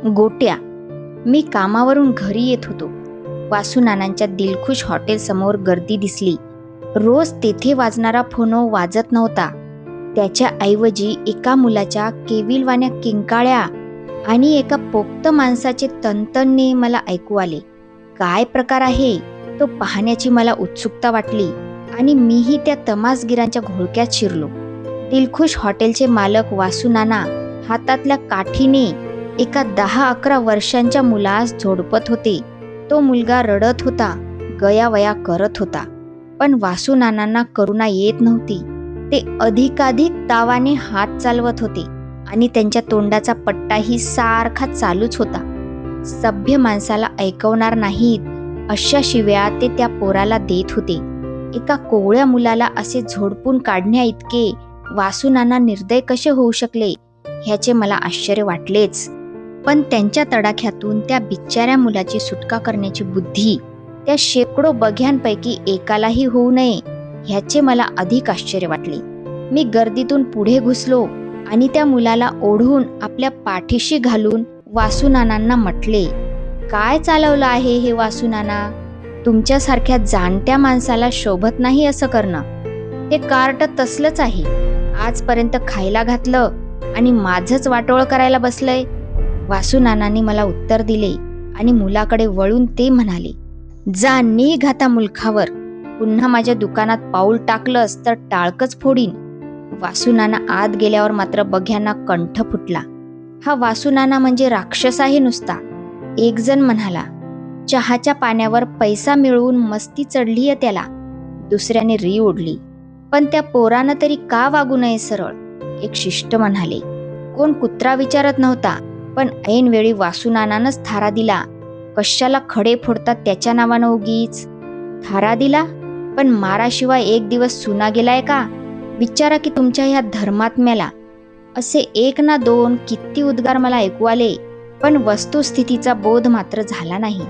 गोट्या. मी कामावरून घरी येत होतो. वासुनानांच्या दिलखुश हॉटेल समोर गर्दी दिसली. रोज तेथे वाजणारा फोनो वाजत नव्हता. त्याच्या ऐवजी एका मुलाच्या केविलवाण्या किंकाळ्या आणि एका पोक्त माणसाचे तणतणणे मला ऐकू आले. काय प्रकार आहे तो पाहण्याची मला उत्सुकता वाटली आणि मीही त्या तमासगिरांच्या घोळक्यात शिरलो. दिलखुश हॉटेलचे मालक वासुनाना हातातल्या काठीने एका 10-11 वर्षांच्या मुलास झोडपत होते. तो मुलगा रडत होता, गयावया करत होता, पण वासुनानांना करुणा येत नव्हती. ते अधिकाधिक तावाने हात चालवत होते आणि त्यांच्या तोंडाचा पट्टाही सारखा चालूच होता. सभ्य माणसाला ऐकवणार नाहीत अशा शिव्या ते त्या पोराला देत होते. एका कोवळ्या मुलाला असे झोडपून काढण्या इतके वासुनाना निर्दय कसे होऊ शकले ह्याचे मला आश्चर्य वाटलेच. पण त्यांच्या तडाख्यातून त्या बिचाऱ्या मुलाची सुटका करण्याची बुद्धी त्या शेकडो बघ्यांपैकी एकालाही होऊ नये ह्याचे मला अधिक आश्चर्य वाटले. मी गर्दीतून पुढे घुसलो आणि त्या मुलाला ओढून आपल्या पाठीशी घालून वासुनानांना म्हटले, काय चालवलं आहे हे वासुनाना? तुमच्यासारख्या जाणत्या माणसाला शोभत नाही असं करणं. ते कार्ट तसलंच आहे. आजपर्यंत खायला घातलं आणि माझंच वाटोळ करायला बसलंय. वासुनानांनी मला उत्तर दिले आणि मुलाकडे वळून ते म्हणाले, जा निघ आता मुलखावर. पुन्हा माझ्या दुकानात पाऊल टाकलंस तर टाळकच फोडीन. वासुनाना आत गेल्यावर मात्र बघ्यांना कंठ फुटला. हा वासुनाना म्हणजे राक्षस आहे नुसता. एक जण म्हणाला, चहाच्या पाण्यावर पैसा मिळवून मस्ती चढलीय त्याला. दुसऱ्याने री ओढली, पण त्या पोरानं तरी का वागू नये सरळ? एक शिष्ट म्हणाले. कोण कुत्रा विचारत नव्हता, पण ऐनवेळी वासुनानानच थारा दिला. कशाला खडे फोडतात त्याच्या नावानं उगीच? थारा दिला, पण माराशिवाय एक दिवस सुना गेलाय का? विचारा की तुमच्या ह्या धर्मात्म्याला. असे एक ना दोन किती उद्गार मला ऐकू आले, पण वस्तुस्थितीचा बोध मात्र झाला नाही.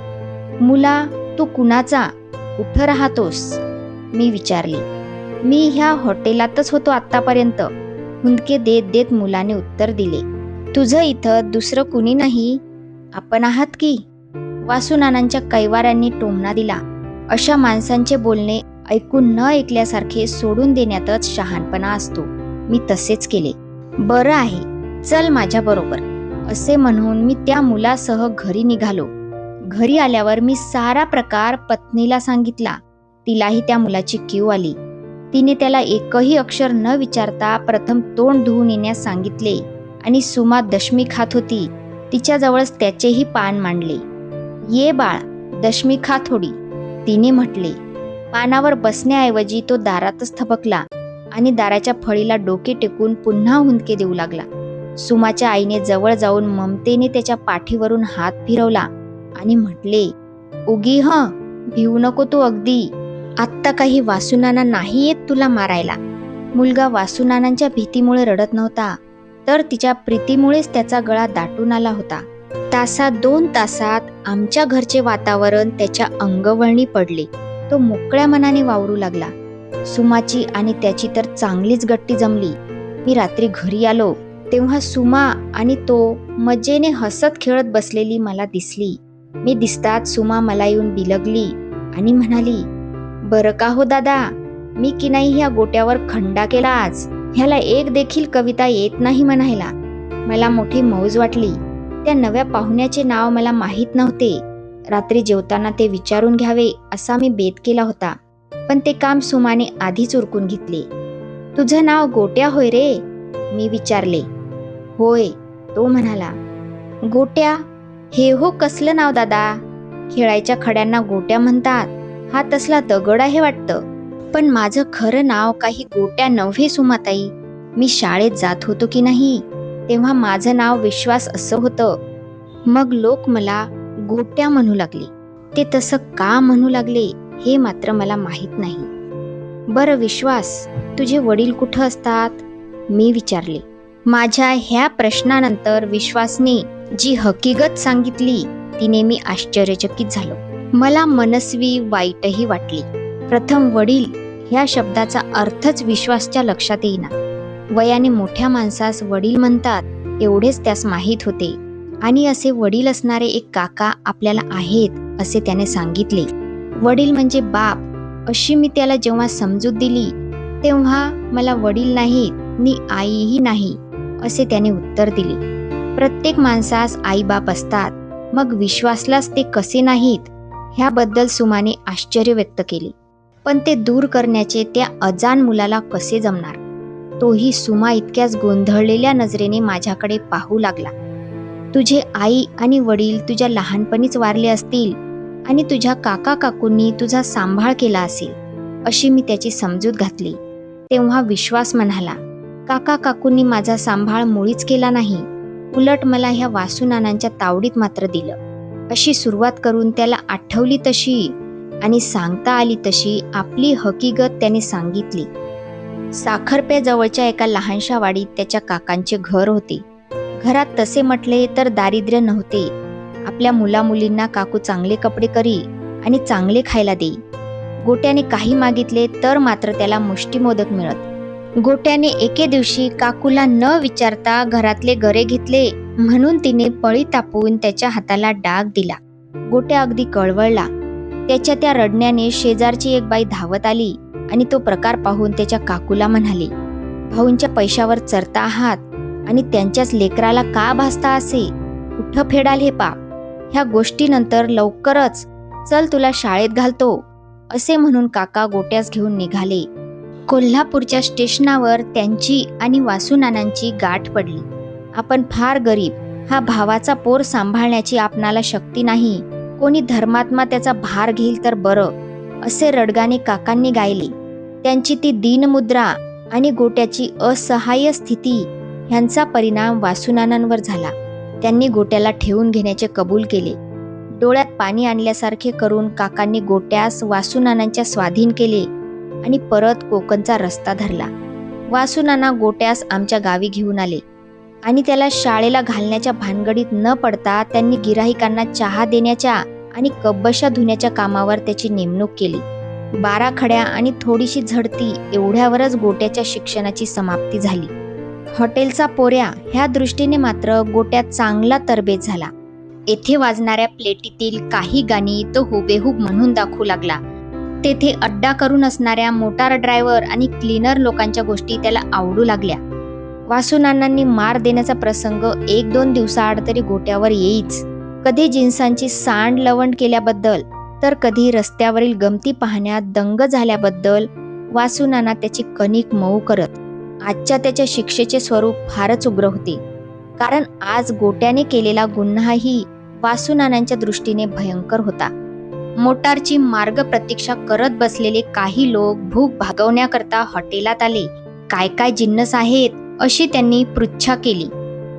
मुला, तू कुणाचा? कुठं राहतोस? मी विचारले. मी ह्या हॉटेलातच होतो आत्तापर्यंत, हुंदके देत देत मुलाने उत्तर दिले. तुझं इथं दुसरं कुणी नाही? आपण आहात की? वासुनानांच्या कैवाऱ्यांनी टोमणा दिला. अशा माणसांचे बोलणे ऐकून न ऐकल्यासारखे सोडून देण्यातच शहाणपणा असतो. मी तसेच केले. बरं आहे, चल माझ्या बरोबर, असे म्हणून मी त्या मुलासह घरी निघालो. घरी आल्यावर मी सारा प्रकार पत्नीला सांगितला. तिलाही त्या मुलाची कीव आली. तिने त्याला एकही अक्षर न विचारता प्रथम तोंड धुवून येण्यास सांगितले आणि सुमा दशमी खात होती, तिच्याजवळच त्याचेही पान मांडले. ये बाळ, दशमी खा थोडी, तिने म्हटले. पानावर बसण्याऐवजी तो दारातच थबकला आणि दाराच्या फळीला डोके टेकून पुन्हा हुंदके देऊ लागला. सुमाच्या आईने जवळ जाऊन ममतेने त्याच्या पाठीवरून हात फिरवला आणि म्हटले, उगी भिवू नको तू अगदी. आत्ता काही वासुनाना नाही येत तुला मारायला. मुलगा वासुनानांच्या भीतीमुळे रडत नव्हता, तर तिच्या प्रीतीमुळेच त्याचा गळा दाटून आला होता. तासात 2 तासात आमच्या घरचे वातावरण त्याच्या अंगवळणी पडले. तो मोकळ्या मनाने वावरू लागला. सुमाची आणि त्याची तर चांगलीच गट्टी जमली. मी रात्री घरी आलो तेव्हा सुमा आणि तो मजेने हसत खेळत बसलेली मला दिसली. मी दिसताच सुमा मला येऊन बिलगली आणि म्हणाली, बरं का हो दादा, मी की नाही ह्या गोट्यावर खंडा केला आज. ह्याला एक देखील कविता येत नाही म्हणायला. मला मोठी मौज वाटली. त्या नव्या पाहुण्याचे नाव मला माहीत नव्हते. रात्री जेवताना ते विचारून घ्यावे असा मी बेत केला होता, पण ते काम सुमाने आधीच उरकून घेतले. तुझं नाव गोट्या होय रे? मी विचारले. होय, तो म्हणाला. गोट्या? हे हो कसलं नाव दादा? खेळायच्या खड्यांना गोट्या म्हणतात. हा तसला दगड आहे वाटतं. पण माझं खरं नाव काही गोट्या नव्हे सुमाताई. मी शाळेत जात होतो की नाही तेव्हा माझं नाव विश्वास असं होतं. मग लोक मला गोट्या म्हणू लागले. ते तसं का म्हणू लागले हे मात्र मला माहीत नाही. बरं विश्वास, तुझे वडील कुठं असतात? मी विचारले. माझ्या ह्या प्रश्नानंतर विश्वासने जी हकीकत सांगितली तिने मी आश्चर्यचकित झालो. मला मनस्वी वाईटही वाटली. प्रथम वडील ह्या शब्दाचा अर्थच विश्वासच्या लक्षात येईना. वयाने मोठ्या माणसास वडील म्हणतात एवढेच त्यास माहीत होते. आणि असे वडील असणारे एक काका आपल्याला आहेत असे त्याने सांगितले. वडील म्हणजे बाप अशी मी त्याला जेव्हा समजूत दिली तेव्हा मला वडील नाहीत नि आईही नाही असे त्याने उत्तर दिले. प्रत्येक माणसास आई बाप असतात, मग विश्वासलाच ते कसे नाहीत ह्याबद्दल सुमाने आश्चर्य व्यक्त केले. पण ते दूर करण्याचे त्या अजाण मुलाला कसे जमणार? तोही सुमा इतक्याच गोंधळलेल्या नजरेने माझ्याकडे पाहू लागला. तुझे आई आणि वडील तुझ्या लहानपणीच वारले असतील आणि तुझ्या काका काकूंनी तुझा सांभाळ केला असेल अशी मी त्याची समजूत घातली. तेव्हा विश्वास म्हणाला, काका काकूंनी माझा सांभाळ मुळीच केला नाही, उलट मला ह्या वासुनानांच्या तावडीत मात्र दिलं. अशी सुरुवात करून त्याला आठवली तशी आणि सांगता आली तशी आपली हकीकत त्याने सांगितली. साखरप्याजवळच्या एका लहानशा वाडीत त्याच्या काकांचे घर होते. घरात तसे म्हटले तर दारिद्र्य नव्हते. आपल्या मुलामुलींना काकू चांगले कपडे करी आणि चांगले खायला देई. गोट्याने काही मागितले तर मात्र त्याला मुष्टी मोदक मिळत. गोट्याने एके दिवशी काकूला न विचारता घरातले गरे घेतले म्हणून तिने पळी तापून त्याच्या हाताला डाग दिला. गोट्या अगदी कळवळला. त्याच्या त्या रडण्याने शेजारची एक बाई धावत आली आणि तो प्रकार पाहून त्याच्या काकूला म्हणाली, भाऊंच्या पैशावर चरता आहात आणि त्यांच्याच लेकराला का भासता असे? कुठं फेडाल हे पाप? ह्या गोष्टीनंतर लवकरच चल तुला शाळेत घालतो असे म्हणून काका गोट्यास घेऊन निघाले. कोल्हापूरच्या स्टेशनावर त्यांची आणि वासुनानांची गाठ पडली. आपण फार गरीब, हा भावाचा पोर सांभाळण्याची आपणाला शक्ती नाही, कोणी धर्मात्मा त्याचा भार घेईल तर बरं असे रडगाणे काकांनी गायले. त्यांची ती दीनमुद्रा आणि गोट्याची असहाय्य स्थिती ह्यांचा परिणाम वासुनानांवर झाला. त्यांनी गोट्याला ठेवून घेण्याचे कबूल केले. डोळ्यात पाणी आणल्यासारखे करून काकांनी गोट्यास वासुनानांच्या स्वाधीन केले आणि परत कोकणचा रस्ता धरला. वासुनाना गोट्यास आमच्या गावी घेऊन आले आणि त्याला शाळेला घालण्याच्या भानगडीत न पडता त्यांनी गिराहिकांना चहा देण्याच्या आणि कब्बशा धुण्याच्या कामावर त्याची नेमणूक केली. 12 खड्या आणि थोडीशी झडती एवढ्यावरच गोट्याच्या शिक्षणाची समाप्ती झाली. हॉटेलचा पोऱ्या ह्या दृष्टीने मात्र गोट्यात चांगला तरबेज झाला. येथे वाजणाऱ्या प्लेटीतील काही गाणी तो हुबेहूब म्हणून दाखवू लागला. तेथे अड्डा करून असणाऱ्या मोटार ड्रायव्हर आणि क्लीनर लोकांच्या गोष्टी त्याला आवडू लागल्या. वासुनानांनी मार देण्याचा प्रसंग 1-2 दिवसाआड तरी गोट्यावर येईच. कधी जिन्सांची सांड लवंड केल्याबद्दल तर कधी रस्त्यावरील गमती पाहण्यात दंग झाल्याबद्दल वासुनाना त्याची कणिक मऊ करत. आजच्या त्याच्या शिक्षेचे स्वरूप फारच उग्र होते, कारण आज गोट्याने केलेला गुन्हाही वासुनानांच्या दृष्टीने भयंकर होता. मोटारची मार्ग प्रतीक्षा करत बसलेले काही लोक भूक भागवण्याकरता हॉटेलात आले. काय काय जिन्नस आहेत अशी त्यांनी पृच्छा केली.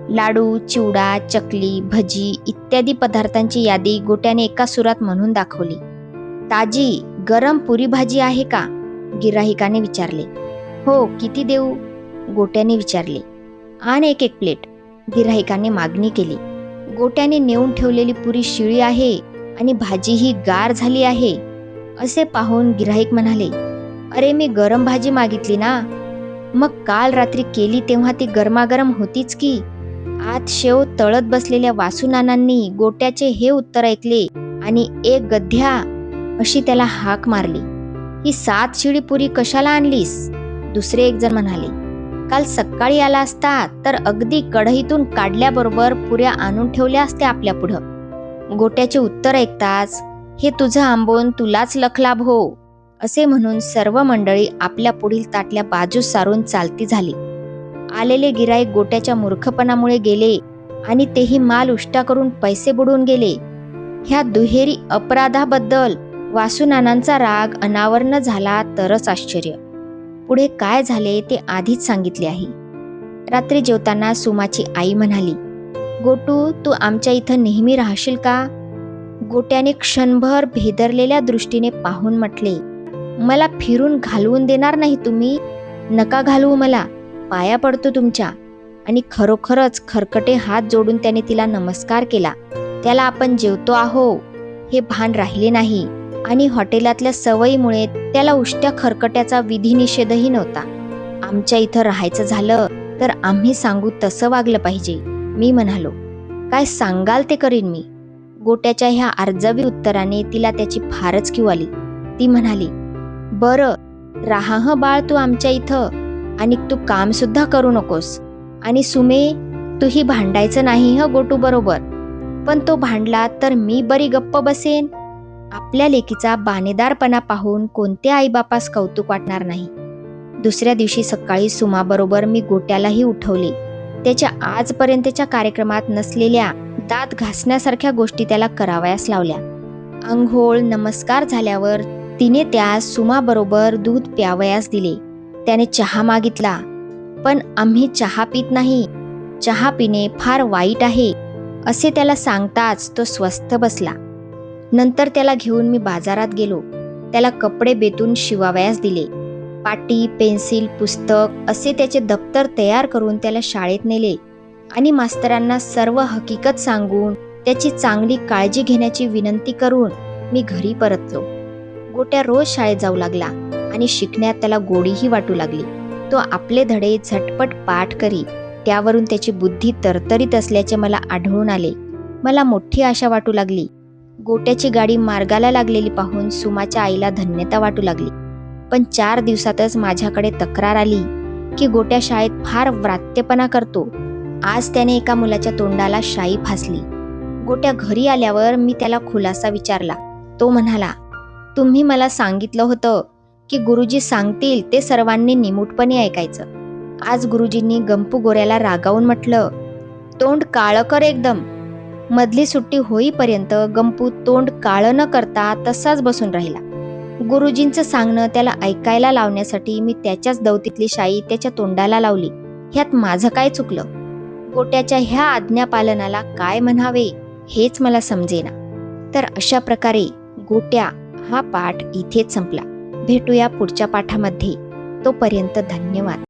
लाडू, चिवडा, चकली, भजी इत्यादी पदार्थांची यादी गोट्याने एका सुरात म्हणून दाखवली. ताजी गरम पुरी भाजी आहे का? गिराहिकाने विचारले. हो, किती देऊ? गोट्याने विचारले. आण एक प्लेट, गिराहिकाने मागणी केली. गोट्याने नेऊन ठेवलेली पुरी शिळी आहे आणि भाजीही गार झाली आहे असे पाहून गिराहिक म्हणाले, अरे मी गरम भाजी मागितली ना, मग काल रात्री केली तेव्हा ती गरमागरम होतीच की. आत शेव तळत बसलेल्या वासुनानांनी गोट्याचे हे उत्तर ऐकले आणि एक गध्या अशी त्याला हाक मारली. ही 7 शिळी पुरी कशाला आणलीस? दुसरे एक जण म्हणाले, काल सकाळी आला असता तर अगदी कढईतून काढल्याबरोबर पुऱ्या आणून ठेवल्या असत्या आपल्या पुढं. गोट्याचे उत्तर ऐकताच, हे तुझं आंबोन तुलाच लखलाभ हो असे म्हणून सर्व मंडळी आपल्या पुढील ताटल्या बाजूस सारून चालती झाली. आलेले गिराईक गोट्याच्या मूर्खपणामुळे गेले आणि तेही माल उष्टा करून पैसे बुडवून गेले. ह्या दुहेरी अपराधाबद्दल वासुनानांचा राग अनावरण झाला तरच आश्चर्य. पुढे काय झाले ते आधीच सांगितले आहे. रात्री जेवताना सुमाची आई म्हणाली, गोटू तू आमच्या इथं नेहमी राहशील का? गोट्याने क्षणभर भेदरलेल्या दृष्टीने पाहून म्हटले, मला फिरून घालवून देणार नाही तुम्ही? नका घालवू मला, पाया पडतो तुमच्या. आणि खरोखरच खरकटे हात जोडून त्याने तिला नमस्कार केला. त्याला आपण जेवतो आहो हे भान राहिले नाही आणि हॉटेलातल्या सवयीमुळे त्याला उष्ट्या खरकट्याचा विधिनिषेधही नव्हता. आमच्या इथं राहायचं झालं तर आम्ही सांगू तसं वागलं पाहिजे, मी म्हणालो. काय सांगाल ते करीन मी. गोट्याच्या ह्या अर्जावी उत्तराने तिला त्याची फारच कीव आली. ती म्हणाली, बरं राहा हं बाळ तू आमच्या इथं, आणि तू काम सुद्धा करू नकोस. आणि सुमे, तूही भांडायचं नाही हं गोटू बरोबर. पण तो भांडला तर मी बरी गप्प बसेन? आपल्या लेकीचा बाणेदारपणा पाहून कोणत्या आईबापास कौतुक वाटणार नाही. दुसऱ्या दिवशी सकाळी सुमाबरोबर मी गोट्यालाही उठवले. त्याच्या आजपर्यंतच्या कार्यक्रमात नसलेल्या दात घासण्यासारख्या गोष्टी त्याला करावयास लावल्या. अंघोळ नमस्कार झाल्यावर तिने त्यास सुमाबरोबर दूध प्यावयास दिले. त्याने चहा मागितला, पण आम्ही चहा पित नाही, चहा पिणे फार वाईट आहे असे त्याला सांगताच तो स्वस्थ बसला. नंतर त्याला घेऊन मी बाजारात गेलो. त्याला कपडे बेतून शिवावयास दिले. पाटी, पेन्सिल, पुस्तक असे त्याचे दप्तर तयार करून त्याला शाळेत नेले आणि मास्तरांना सर्व हकीकत सांगून त्याची चांगली काळजी घेण्याची विनंती करून मी घरी परतलो. गोट्या रोज शाळेत जाऊ लागला आणि शिकण्यात त्याला गोडीही वाटू लागली. तो आपले धडे झटपट पाठ करी. त्यावरून त्याची बुद्धी तरतरीत असल्याचे मला आढळून आले. मला मोठी आशा वाटू लागली. गोट्याची गाडी मार्गाला लागलेली पाहून सुमाच्या आईला धन्यता वाटू लागली. पण 4 दिवसातच माझ्याकडे तक्रार आली की गोट्या शाळेत फार व्रात्यपणा करतो. आज त्याने एका मुलाच्या तोंडाला शाई फासली. गोट्या घरी आल्यावर मी त्याला खुलासा विचारला. तो म्हणाला, तुम्ही मला सांगितलं होतं की गुरुजी सांगतील ते सर्वांनी निमूटपणे ऐकायचं. आज गुरुजींनी गंपू गोऱ्याला रागावून म्हटलं, तोंड काळं कर एकदम. मधली सुट्टी होईपर्यंत गंपू तोंड काळं न करता तसाच बसून राहिला. गुरुजींचं सांगणं त्याला ऐकायला लावण्यासाठी मी त्याच्याच दवतीतली शाई त्याच्या तोंडाला लावली. ह्यात माझं काय चुकलं? गोट्याच्या ह्या आज्ञापालनाला काय म्हणावे हेच मला समजेना. तर अशा प्रकारे गोट्या हा पाठ इथेच संपला. भेटूया पुढच्या पाठामध्ये. तोपर्यंत धन्यवाद.